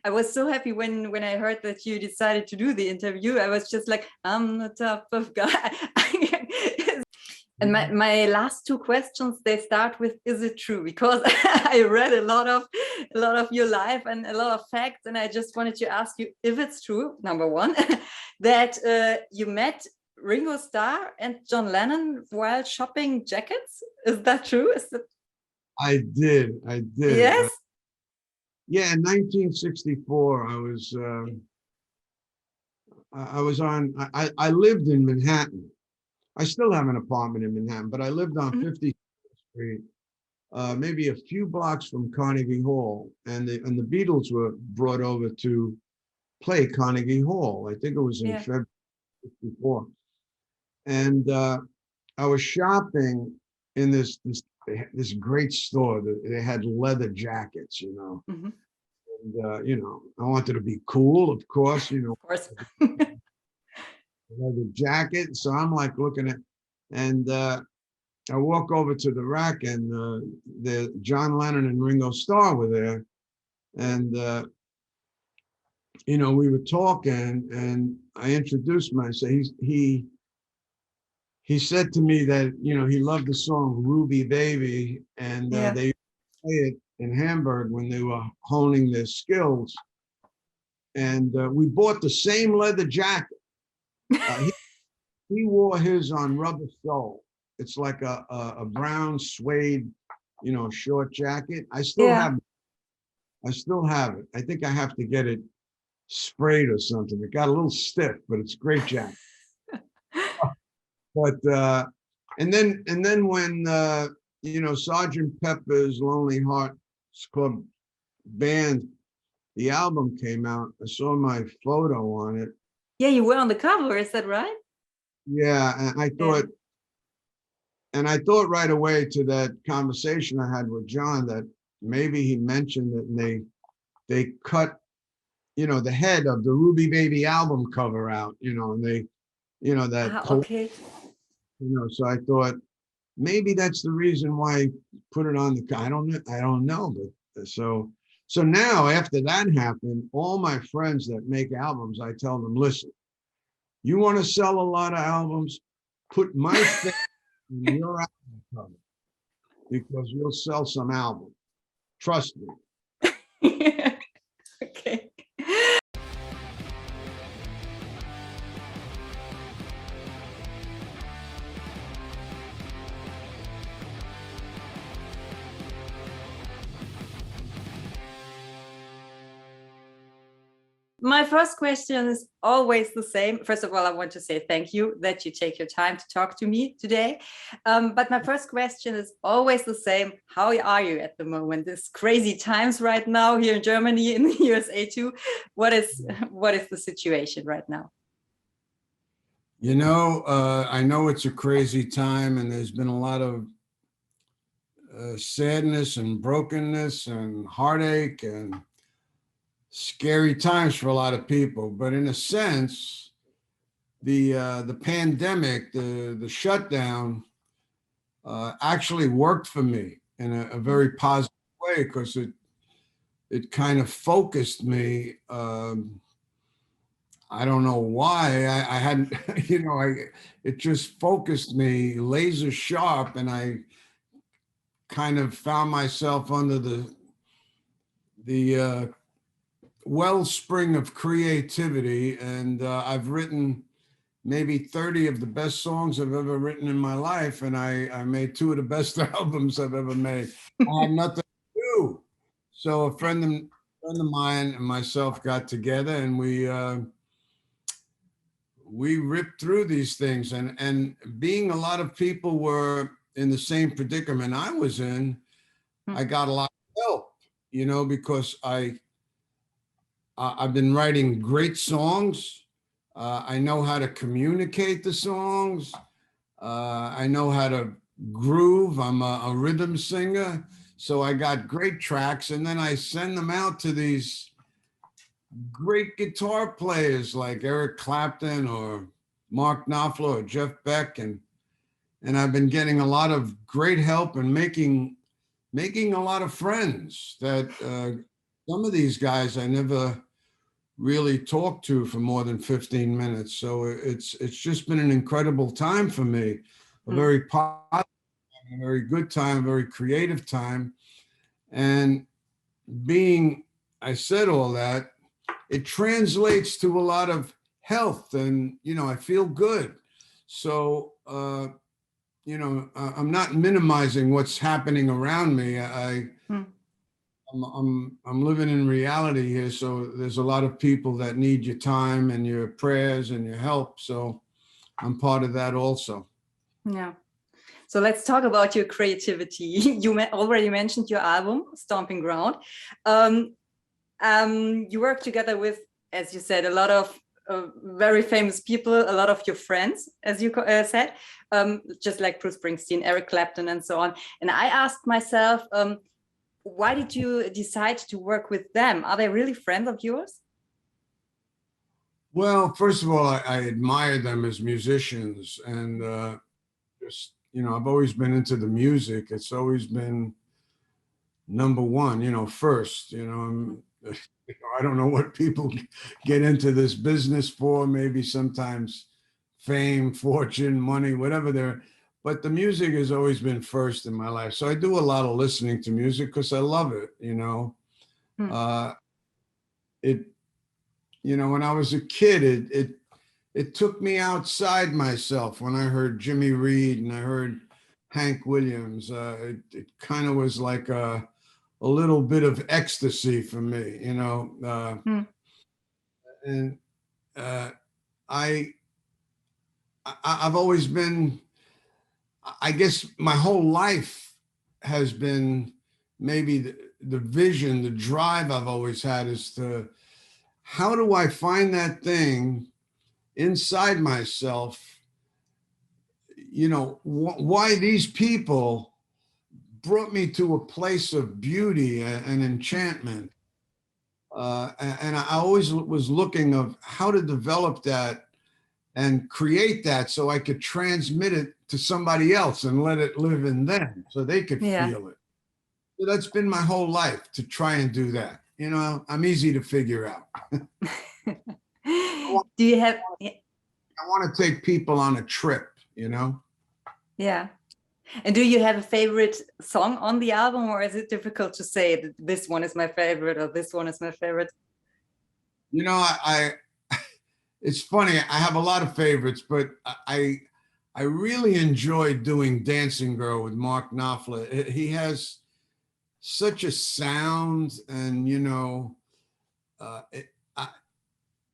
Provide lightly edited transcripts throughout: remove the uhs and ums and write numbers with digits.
I was so happy when I heard that you decided to do the interview. I was just like, I'm the type of guy. And my last two questions, they start with, is it true? Because I read a lot of your life and a lot of facts, and I just wanted to ask you if it's true, number one, that you met Ringo Starr and John Lennon while shopping jackets. Is that true? Is that... I did. Yes. Yeah, in 1964, I lived in Manhattan. I still have an apartment in Manhattan, but I lived on 50th Street, maybe a few blocks from Carnegie Hall, and the Beatles were brought over to play Carnegie Hall. I think it was in February '64, and I was shopping in this great store. They had leather jackets, you know. And you know, I wanted to be cool, of course, you know. Of course. Leather jacket. So I'm like looking at, and I walk over to the rack, and the John Lennon and Ringo Starr were there, and you know, we were talking, and I introduced myself. He said to me that, you know, he loved the song Ruby Baby, and they play it in Hamburg when they were honing their skills. And we bought the same leather jacket. He wore his on rubber sole. It's like a brown suede, you know, short jacket. I still have it. I think I have to get it sprayed or something. It got a little stiff, but it's a great jacket. But and then when you know, Sergeant Pepper's Lonely Hearts Club Band, the album came out, I saw my photo on it. Yeah, you were on the cover, is that right? Yeah, and I thought right away to that conversation I had with John that maybe he mentioned that, and they cut, you know, the head of the Ruby Baby album cover out, you know, and they, you know, that okay. You know, so I thought maybe that's the reason why I put it on the, I don't know, but so now after that happened, all my friends that make albums, I tell them, listen, you want to sell a lot of albums, put my face in your album cover, because you'll sell some albums. Trust me. Okay. My first question is always the same. First of all, I want to say thank you that you take your time to talk to me today. But my first question is always the same. How are you at the moment? There's crazy times right now here in Germany, in the USA too. What is the situation right now? You know, I know it's a crazy time, and there's been a lot of sadness and brokenness and heartache and scary times for a lot of people. But in a sense, the pandemic, the shutdown, actually worked for me in a very positive way, because it kind of focused me. I don't know why. I hadn't, you know, it just focused me laser sharp, and I kind of found myself under the wellspring of creativity, and I've written maybe 30 of the best songs I've ever written in my life, and I made 2 of the best albums I've ever made. I had nothing to do. So a friend of mine and myself got together, and we ripped through these things, and being a lot of people were in the same predicament I was in, I got a lot of help, you know, because I've been writing great songs. I know how to communicate the songs. I know how to groove. I'm a rhythm singer. So I got great tracks, and then I send them out to these great guitar players like Eric Clapton or Mark Knopfler or Jeff Beck. And I've been getting a lot of great help and making a lot of friends that some of these guys I never really talked to for more than 15 minutes. So it's just been an incredible time for me, a very positive, a very good time, a very creative time. And I said all that, it translates to a lot of health, and, I feel good. So, I'm not minimizing what's happening around me. I'm living in reality here. So there's a lot of people that need your time and your prayers and your help. So I'm part of that also. Yeah. So let's talk about your creativity. You already mentioned your album, Stomping Ground. You work together with, as you said, a lot of very famous people, a lot of your friends, as you said, just like Bruce Springsteen, Eric Clapton, and so on. And I asked myself, why did you decide to work with them? Are they really friends of yours? Well, first of all, I admire them as musicians, and just, I've always been into the music. It's always been number one, first. I don't know what people get into this business for, maybe sometimes fame, fortune, money, whatever but the music has always been first in my life. So I do a lot of listening to music because I love it, when I was a kid, it took me outside myself when I heard Jimmy Reed and I heard Hank Williams. It kind of was like a little bit of ecstasy for me, and I've always been, I guess my whole life has been maybe the vision, the drive I've always had is to, how do I find that thing inside myself, why these people brought me to a place of beauty and enchantment. And I always was looking of how to develop that and create that so I could transmit it to somebody else and let it live in them so they could feel it. So that's been my whole life, to try and do that. I'm easy to figure out. Do you have... I want to take people on a trip, Yeah. And do you have a favorite song on the album, or is it difficult to say that this one is my favorite or this one is my favorite? It's funny. I have a lot of favorites, but I really enjoyed doing Dancing Girl with Mark Knopfler. He has such a sound, and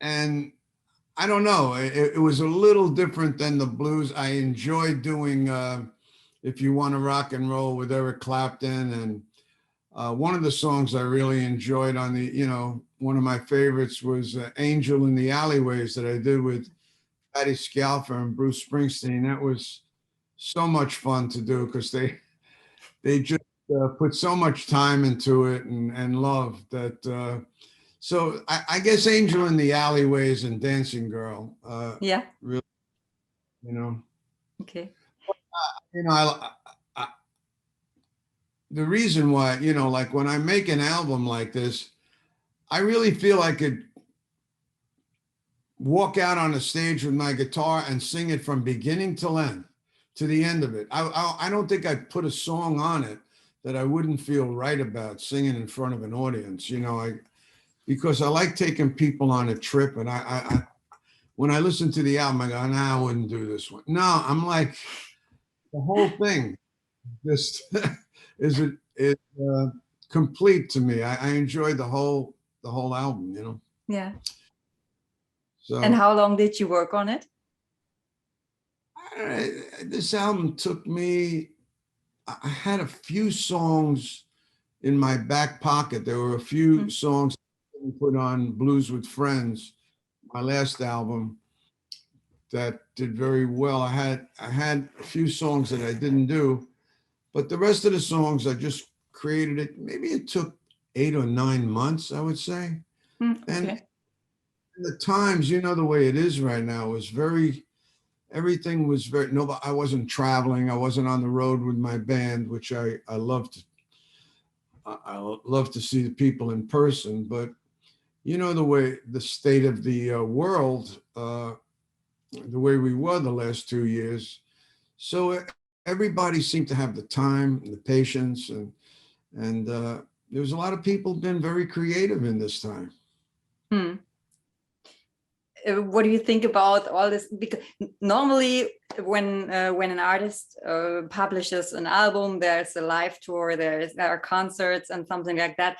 and I don't know. It was a little different than the blues. I enjoyed doing If You Want to Rock and Roll with Eric Clapton, and one of the songs I really enjoyed on the, one of my favorites was Angel in the Alleyways that I did with Patti Scialfa and Bruce Springsteen. That was so much fun to do because they just put so much time into it and love that. So I guess Angel in the Alleyways and Dancing Girl. Really, Okay. The reason why, like when I make an album like this, I really feel I could walk out on a stage with my guitar and sing it from beginning to end, to the end of it. I don't think I'd put a song on it that I wouldn't feel right about singing in front of an audience, because I like taking people on a trip. And I when I listen to the album, I go, nah, I wouldn't do this one. No, I'm like, the whole thing just is complete to me. I enjoyed the whole album, Yeah. So. And how long did you work on it? This album took me, I had a few songs in my back pocket. There were a few songs I put on Blues with Friends, my last album, that did very well. I had a few songs that I didn't do, but the rest of the songs I just created it. Maybe it took 8 or 9 months, I would say. Okay. And the times, the way it is right now, was everything was very, I wasn't traveling. I wasn't on the road with my band, which I loved. I love to see the people in person, but you know, the state of the world, the way we were the last 2 years. So everybody seemed to have the time and the patience, and there's a lot of people been very creative in this time. What do you think about all this? Because normally when an artist publishes an album, there's a live tour, there are concerts and something like that.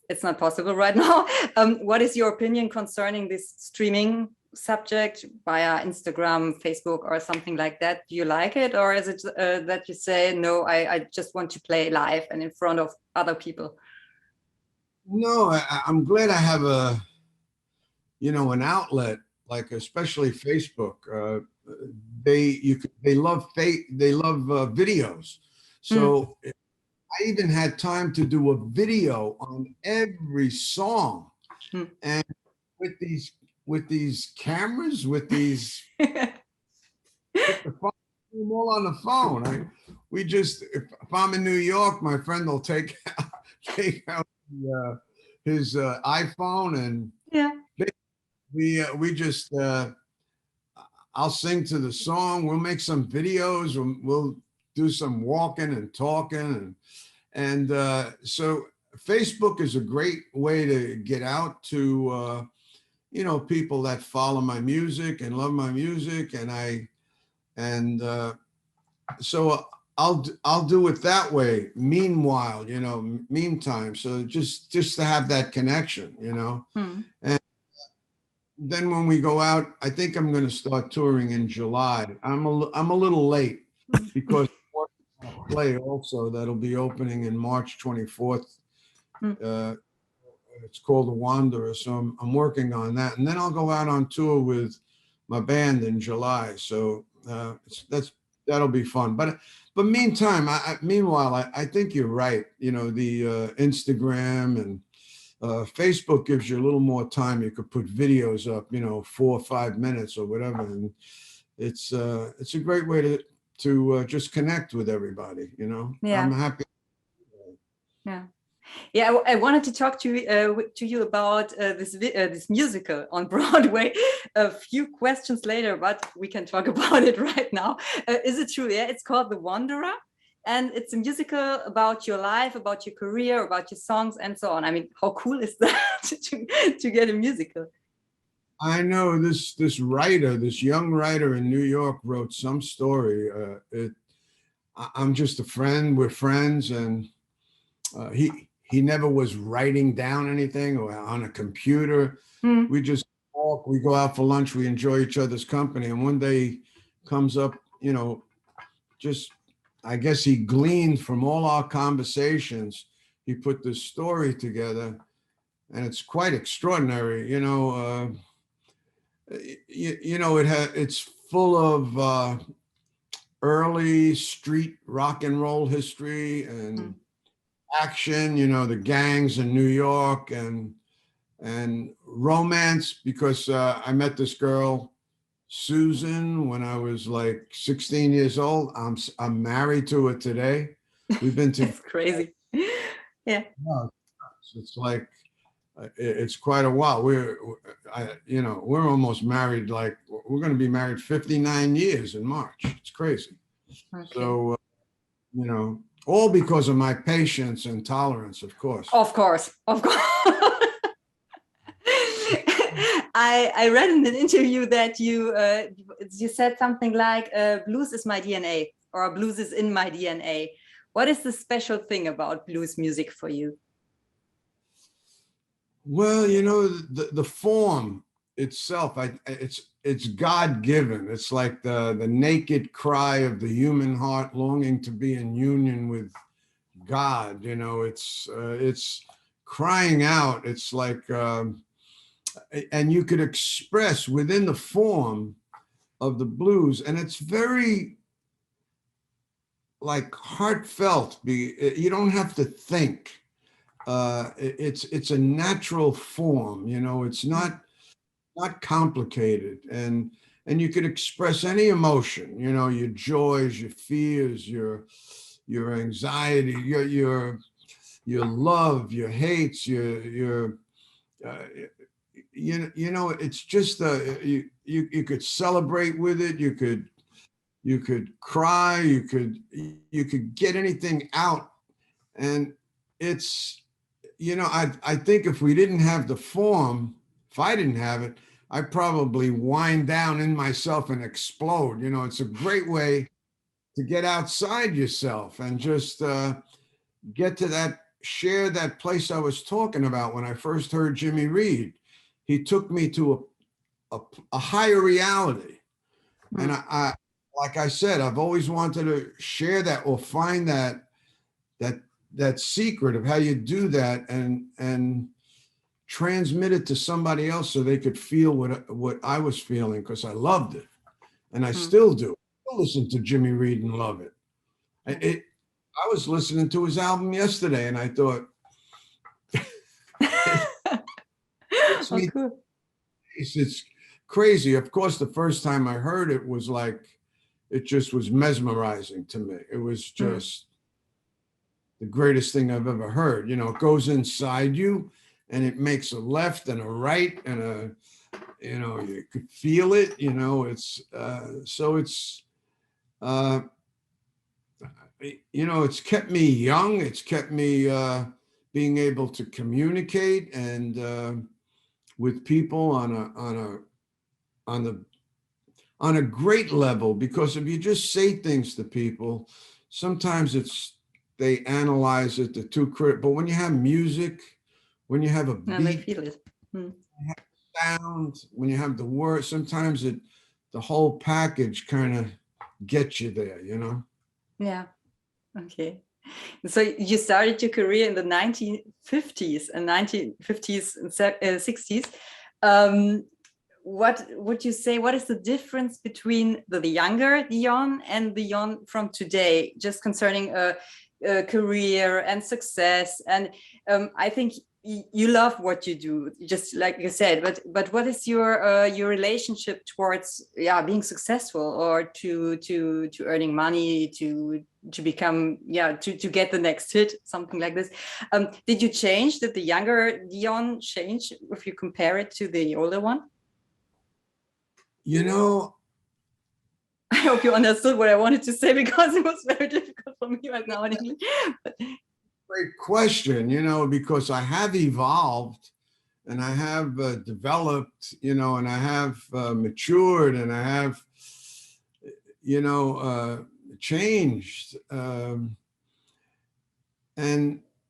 It's not possible right now. What is your opinion concerning this streaming subject via Instagram, Facebook, or something like that? Do you like it, or is it that you say, no, I just want to play live and in front of other people? No, I'm glad I have an outlet, like especially Facebook. They love videos. So I even had time to do a video on every song, and with these cameras, with the phone, all on the phone. If I'm in New York, my friend will take out his iPhone, and we just I'll sing to the song. We'll make some videos. We'll do some walking and talking, and so Facebook is a great way to get out to people that follow my music and love my music, and so I'll do it that way. Meanwhile, meantime, so just to have that connection, and then when we go out, I think I'm going to start touring in July. I'm a little late because play also that'll be opening in March 24th. It's called The Wanderer, so I'm working on that, and then I'll go out on tour with my band in July. So that'll be fun. But meanwhile, I think you're right. The Instagram and Facebook gives you a little more time. You could put videos up, 4 or 5 minutes or whatever, and it's a great way to just connect with everybody. Yeah. I'm happy. Yeah, I wanted to talk to you about this musical on Broadway a few questions later, but we can talk about it right now. Is it true? Yeah, it's called The Wanderer, and it's a musical about your life, about your career, about your songs, and so on. I mean, how cool is that to get a musical? I know this writer, this young writer in New York, wrote some story. I'm just a friend. We're friends, and he never was writing down anything or on a computer. We just talk, we go out for lunch, we enjoy each other's company. And one day he comes up, just, I guess he gleaned from all our conversations. He put this story together, and it's quite extraordinary. It's full of early street rock and roll history and action, the gangs in New York, and romance, because I met this girl, Susan, when I was like 16 years old. I'm married to her today. We've been together. It's crazy. Yeah. It's like it's quite a while. We're almost married. Like, we're going to be married 59 years in March. It's crazy. Okay. So all because of my patience and tolerance, of course. Of course. I read in an interview that you said something like, blues is my DNA, or blues is in my DNA. What is the special thing about blues music for you? Well, the form itself, it's God-given. It's like the naked cry of the human heart longing to be in union with God. It's crying out. It's like, and you could express within the form of the blues, and it's very like heartfelt. You don't have to think. It's a natural form. It's not complicated, and you could express any emotion, your joys, your fears, your anxiety, your your love, your hates, your uh, you know, it's just you could celebrate with it. You could cry. You could get anything out, and it's, you know, I think if we didn't have the form, if I didn't have it, I'd probably wind down in myself and explode. You know, it's a great way to get outside yourself and just get to that, share that place I was talking about when I first heard Jimmy Reed. He took me to a higher reality. And I, like I said, I've always wanted to share that or find that secret of how you do that and transmit it to somebody else so they could feel what I was feeling, because I loved it. And I still do. I listen to Jimmy Reed and love it. I was listening to his album yesterday and I thought, Oh, cool. it's crazy. Of course, the first time I heard it was like, it just was mesmerizing to me. It was just the greatest thing I've ever heard. You know, it goes inside you and it makes a left and a right and a, you know, you could feel it, you know, it's, so it's, you know, it's kept me young. It's kept me being able to communicate and with people on a great level, because if you just say things to people, sometimes they analyze it, they're too critical. But when you have music, when you have a beat, they feel it. Sound, when you have the word, sometimes the whole package kind of gets you there, you know? Yeah. Okay. So you started your career in the 1950s and 1950s and 60s. What would you say, what is the difference between the younger Dion and the Dion from today, just concerning career and success? And I think you love what you do, just like you said, but what is your relationship towards being successful or to earning money, to become to get the next hit, something like this? Did you change? Did the younger Dion change if you compare it to the older one? You know, I hope you understood what I wanted to say, because it was very difficult for me right now in English. But great question, you know, because I have evolved and I have developed, you know, and I have matured and I have, you know, changed. And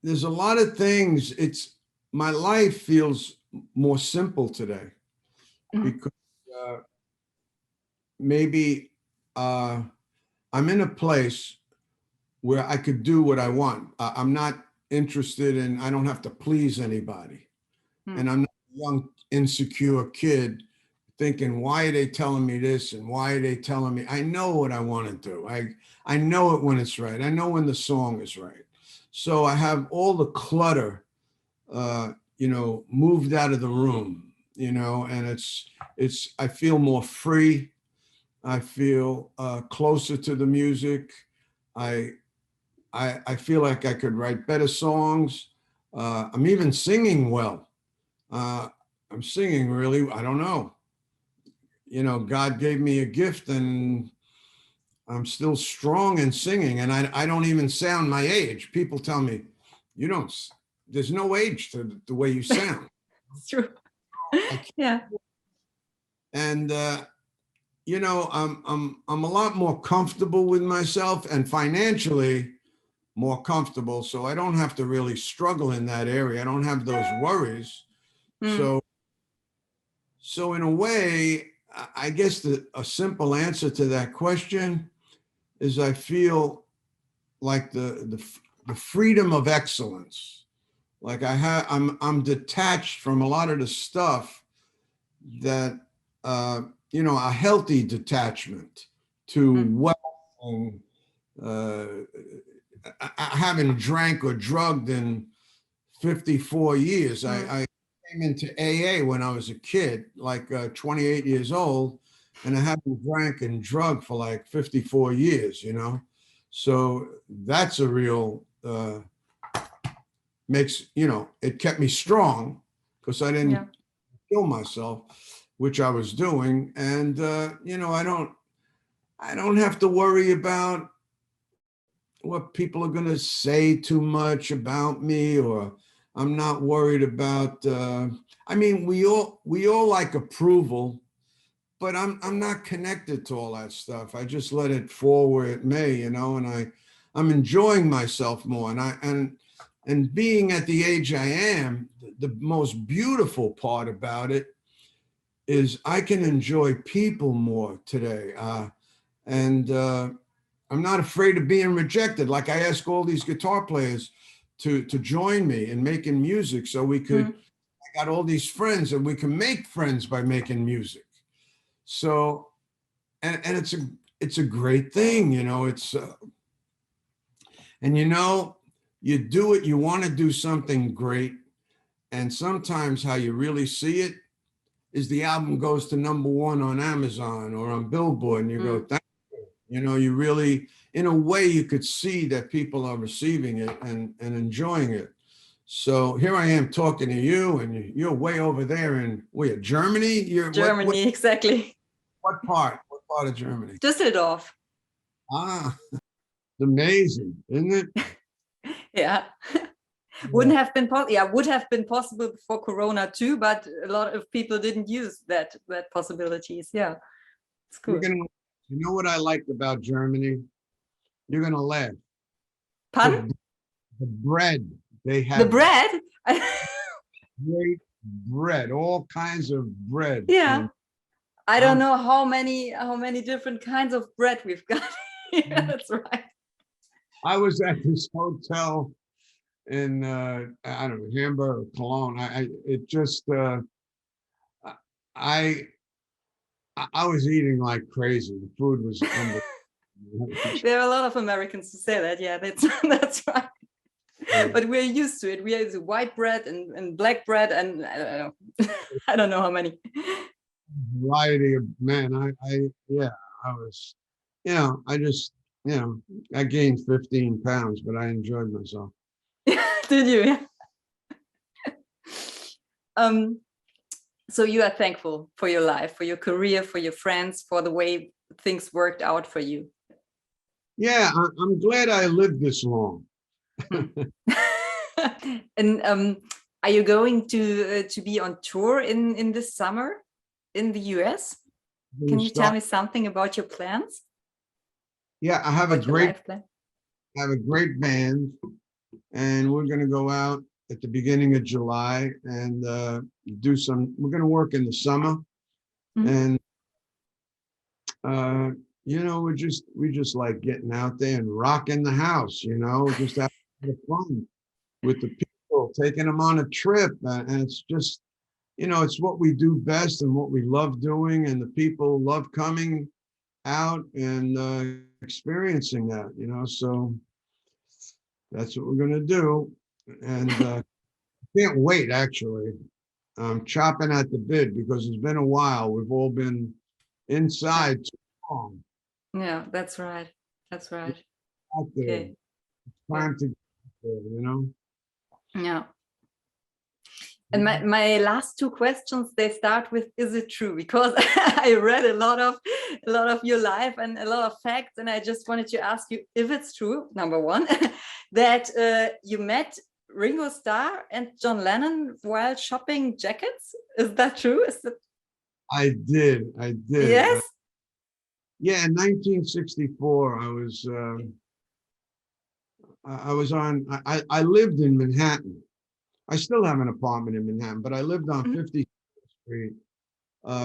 there's a lot of things. My life feels more simple today because maybe I'm in a place where I could do what I want. I'm not interested in, I don't have to please anybody. And I'm not a young, insecure kid thinking, why are they telling me this? And why are they telling me? I know what I want to do. I know it when it's right. I know when the song is right. So I have all the clutter, you know, moved out of the room, you know, and I feel more free. I feel closer to the music. I feel like I could write better songs. I'm even singing well. I'm singing really, I don't know. You know, God gave me a gift and I'm still strong in singing, and I don't even sound my age. People tell me, you don't, there's no age to the way you sound. it's true. Yeah. And you know, I'm a lot more comfortable with myself and financially more comfortable. So I don't have to really struggle in that area. I don't have those worries. So in a way, I guess a simple answer to that question is I feel like the freedom of excellence. Like I'm detached from a lot of the stuff that, you know, a healthy detachment to wealth and I haven't drank or drugged in 54 years. I came into AA when I was a kid, like 28 years old, and I haven't drank and drugged for like 54 years, you know? So that's a real makes, it kept me strong because I didn't Yeah. kill myself, which I was doing. And, I don't have to worry about what people are going to say too much about me, or I'm not worried about, I mean, we all like approval, but I'm not connected to all that stuff. I just let it fall where it may, and I'm enjoying myself more. And being at the age I am, the most beautiful part about it is I can enjoy people more today. And I'm not afraid of being rejected. Like I ask all these guitar players to join me in making music, so we could, I got all these friends and we can make friends by making music. So, and it's a great thing, it's, and you do it, you want to do something great. And sometimes how you really see it is the album goes to #1 on Amazon or on Billboard, and you go, thank you. You really, in a way, you could see that people are receiving it and enjoying it. So here I am talking to you, and you're way over there in Germany. You're Germany, exactly. What part? What part of Germany? Düsseldorf. Ah, it's amazing, isn't it? Yeah. Would have been possible before Corona too, but a lot of people didn't use that possibilities. Yeah, it's cool. You know what I liked about Germany? You're gonna laugh. Pardon? The bread they have. The bread. Great bread, all kinds of bread. Yeah, I don't know how many different kinds of bread we've got. Yeah, that's right. I was at this hotel in I don't know, Hamburg or Cologne. I was eating like crazy. The food was unbelievable. There are a lot of Americans who say that. Yeah, that's right. Yeah. But we're used to it. We have white bread and black bread, and I don't know. I don't know how many. Variety of men. I was, I just, I gained 15 pounds, but I enjoyed myself. Did you? Yeah. So you are thankful for your life, for your career, for your friends, for the way things worked out for you. Yeah, I'm glad I lived this long. And are you going to be on tour in this summer in the US? Can you tell me something about your plans? Yeah, I have a great band, and we're going to go out at the beginning of July and we're going to work in the summer. And we just like getting out there and rocking the house, just having fun with the people, taking them on a trip. And it's just, it's what we do best and what we love doing. And the people love coming out and experiencing that, so that's what we're going to do. And can't wait, actually. I'm chopping at the bit because it's been a while. We've all been inside too long. Yeah, that's right. That's right. Out there. Okay. It's time to get there, Yeah. And my last two questions, they start with, is it true? Because I read a lot of your life and a lot of facts, and I just wanted to ask you if it's true, number one, that you met Ringo Starr and John Lennon while shopping jackets. Is that true? I did. Yes. Yeah, in 1964, I lived in Manhattan. I still have an apartment in Manhattan, but I lived on 50th Street,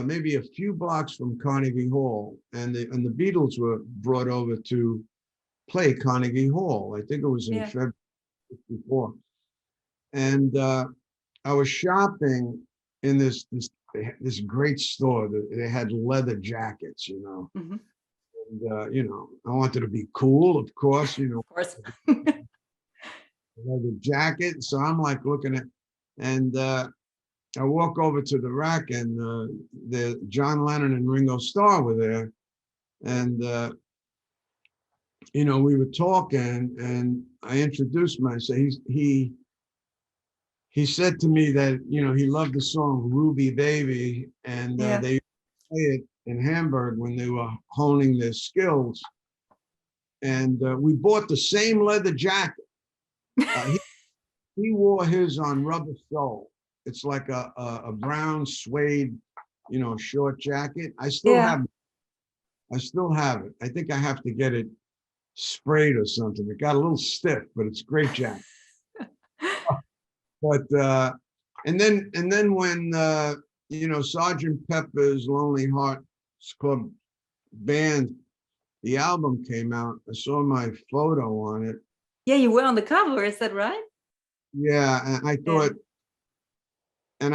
maybe a few blocks from Carnegie Hall, and the Beatles were brought over to play Carnegie Hall. I think it was in February '64. And I was shopping in this great store. They had leather jackets, And I wanted to be cool, of course, Of course. Leather jacket. So I'm like looking at, and I walk over to the rack, and the John Lennon and Ringo Starr were there, and we were talking, and I introduced myself. he said to me that, he loved the song Ruby Baby, and Yeah. they play it in Hamburg when they were honing their skills. And we bought the same leather jacket. He wore his on rubber sole. It's like a brown suede, short jacket. I still Yeah. have it. I think I have to get it sprayed or something. It got a little stiff, but it's a great jacket. But and then when Sergeant Pepper's Lonely Hearts Club Band, the album came out, I saw my photo on it. Yeah, you were on the cover, is that right? Yeah, and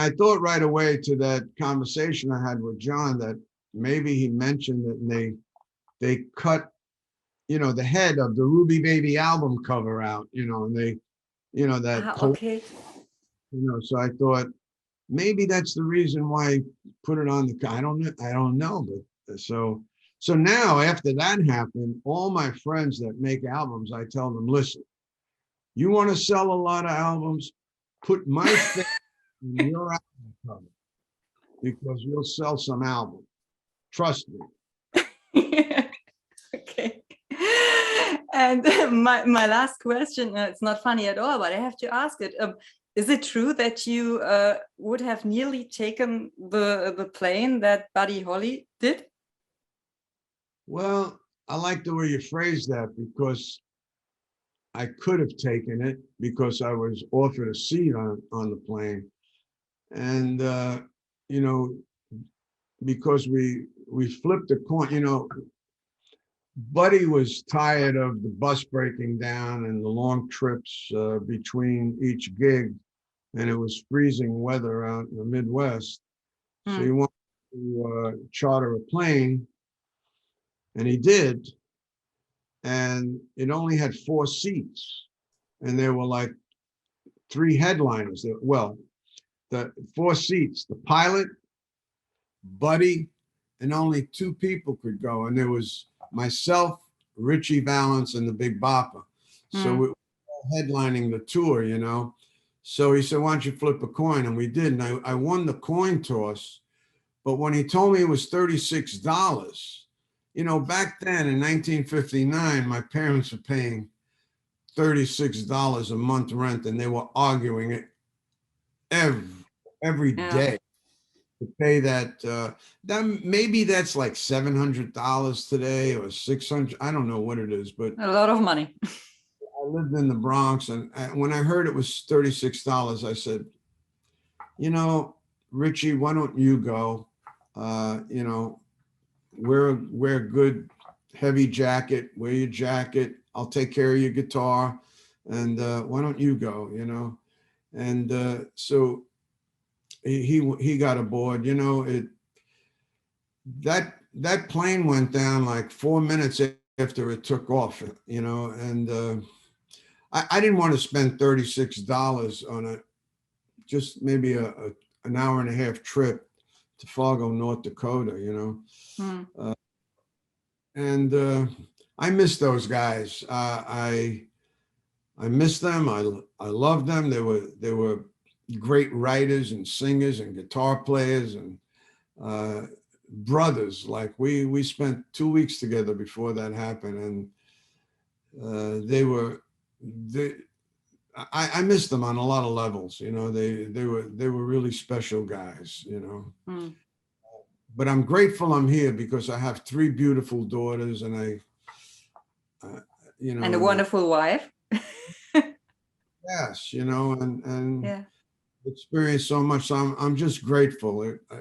I thought right away to that conversation I had with John that maybe he mentioned that, and they cut the head of the Ruby Baby album cover out, and they that Okay. so I thought maybe that's the reason why I put it on the, I don't know, but so now after that happened, all my friends that make albums, I tell them, listen, you want to sell a lot of albums, put my face in your album cover, because you'll sell some albums. Trust me. Okay. And my last question, it's not funny at all, but I have to ask it. Is it true that you would have nearly taken the plane that Buddy Holly did? Well, I like the way you phrased that, because I could have taken it because I was offered a seat on the plane. And, because we flipped a coin, Buddy was tired of the bus breaking down and the long trips between each gig, and it was freezing weather out in the Midwest. So he wanted to charter a plane, and he did. And it only had 4 seats, and there were like 3 headliners. Well, the 4 seats, the pilot, Buddy, and only 2 people could go. And there was myself, Richie Valens, and the Big Bopper. So we were headlining the tour, So he said, why don't you flip a coin? And we did. And I won the coin toss. But when he told me it was $36, back then in 1959, my parents were paying $36 a month rent, and they were arguing it every day to pay that. That maybe that's like $700 today or $600. I don't know what it is, but a lot of money. I lived in the Bronx, and when I heard it was $36, I said, Richie, why don't you go? Wear a good heavy jacket, wear your jacket. I'll take care of your guitar, and why don't you go? And so he got aboard. That plane went down like 4 minutes after it took off. And I didn't want to spend $36 on just maybe an hour and a half trip to Fargo, North Dakota. And I miss those guys. I miss them. I love them. They were great writers and singers and guitar players and brothers. Like we spent 2 weeks together before that happened, and I miss them on a lot of levels. They were really special guys. But I'm grateful I'm here because I have 3 beautiful daughters, and and a wonderful wife. Yes, and experienced so much. So I'm just grateful. I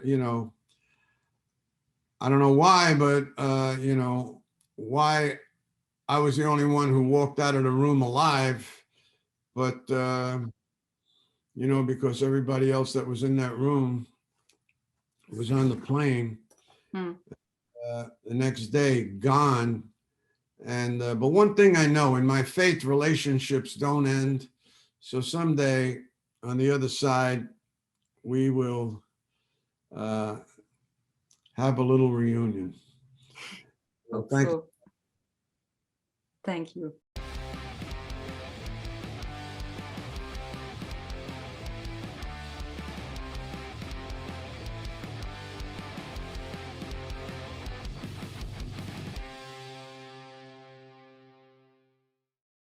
don't know why, but why I was the only one who walked out of the room alive, but because everybody else that was in that room was on the plane the next day, gone. And but one thing I know, in my faith, relationships don't end. So someday on the other side, we will have a little reunion. Hope Thank so. Thank you.